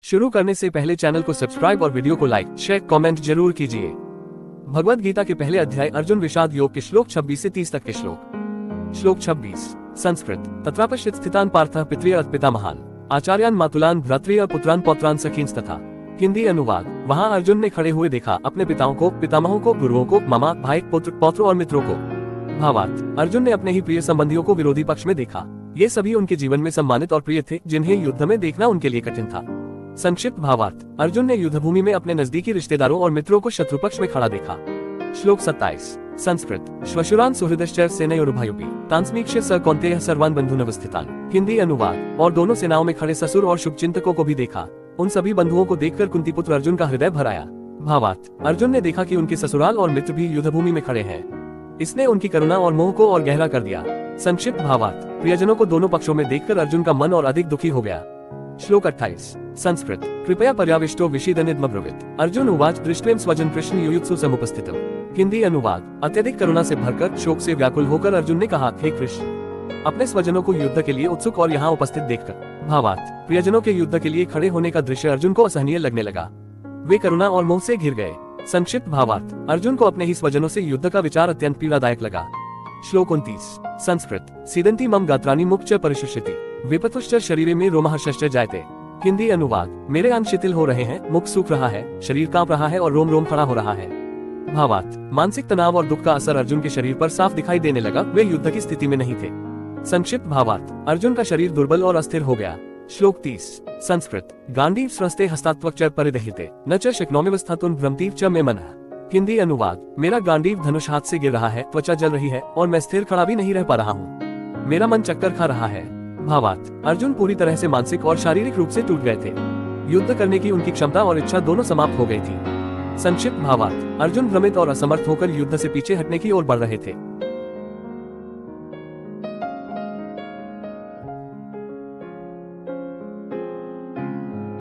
शुरू करने से पहले चैनल को सब्सक्राइब और वीडियो को लाइक शेयर कमेंट जरूर कीजिए। भगवद गीता के पहले अध्याय अर्जुन विषाद योग के श्लोक 26 से 30 तक के श्लोक 26 संस्कृत तत्रापश्यत स्थितान पार्थः पितृय पितामहान आचार्यान मातुलान भ्रातृय पुत्रान पौत्रान सखींस तथा। हिंदी अनुवाद। वहां अर्जुन ने खड़े हुए देखा अपने पिताओं को, पितामहों को, गुरुओं को, मामा, भाई, पुत्र, पौत्र और मित्रों को। भावार्थ। अर्जुन ने अपने ही प्रिय संबंधियों को विरोधी पक्ष में देखा। ये सभी उनके जीवन में सम्मानित और प्रिय थे, जिन्हें युद्ध में देखना उनके लिए कठिन था। संक्षिप्त भावार्थ। अर्जुन ने युद्धभूमि में अपने नजदीकी रिश्तेदारों और मित्रों को शत्रु पक्ष में खड़ा देखा। श्लोक 27 संस्कृत श्वशुरान सुहृदश्चैव सेनयोरुभयोऽपि तान्स्मीक्ष्य स कौन्तेयः सर्वान् बन्धूनवस्थितान्। हिंदी अनुवाद। और दोनों सेनाओं में खड़े ससुर और शुभचिंतकों को भी देखा। उन सभी बंधुओं को देखकर कुंती पुत्र अर्जुन का हृदय भर आया। भावार्थ। अर्जुन ने देखा कि उनके ससुराल और मित्र भी युद्धभूमि में खड़े हैं। इसने उनकी करुणा और मोह को और गहरा कर दिया। संक्षिप्त भावार्थ। प्रियजनों को दोनों पक्षों में देखकर अर्जुन का मन और अधिक दुखी हो गया। श्लोक 28 संस्कृत कृपया पर्याविष्टो विषीदनिद्मब्रवीत् अर्जुन उवाच दृष्ट्वेम स्वजन कृष्ण युयुत्सु समुपस्थितम्। हिंदी अनुवाद। अत्यधिक करुणा से भरकर शोक से व्याकुल होकर अर्जुन ने कहा, हे कृष्ण, अपने स्वजनों को युद्ध के लिए उत्सुक और यहाँ उपस्थित देखकर। भावार्थ। प्रियजनों के युद्ध के लिए खड़े होने का दृश्य अर्जुन को असहनीय लगने लगा। वे करुणा और मोह से घिर गए। संक्षिप्त भावार्थ। अर्जुन को अपने ही स्वजनों से युद्ध का विचार अत्यंत पीड़ादायक लगा। श्लोक 29 संस्कृत सीदंती मम गात्राणि मुख च परिशुष्यति विपतुश्च शरीरे में रोमहर्षश्च जायते। हिंदी अनुवाद। मेरे अंग शिथिल हो रहे हैं, मुख सूख रहा है, शरीर कांप रहा है और रोम रोम खड़ा हो रहा है। भावार्थ। मानसिक तनाव और दुख का असर अर्जुन के शरीर पर साफ दिखाई देने लगा। वे युद्ध की स्थिति में नहीं थे। संक्षिप्त भावार्थ। अर्जुन का शरीर दुर्बल और अस्थिर हो गया। श्लोक 30 संस्कृत गांडीव स्रस्ते हस्तात्वक च परिदहिते न च शक्नोम्यवस्थातुं भ्रमतीव च मे मनः। हिंदी अनुवाद। मेरा गांडीव धनुष हाथ से गिर रहा है, त्वचा जल रही है और मैं स्थिर खड़ा भी नहीं रह पा रहा हूँ। मेरा मन चक्कर खा रहा है। भावार्थ। अर्जुन पूरी तरह से मानसिक और शारीरिक रूप से टूट गए थे। युद्ध करने की उनकी क्षमता और इच्छा दोनों समाप्त हो गई थी। संक्षिप्त भावार्थ। अर्जुन भ्रमित और असमर्थ होकर युद्ध से पीछे हटने की ओर बढ़ रहे थे।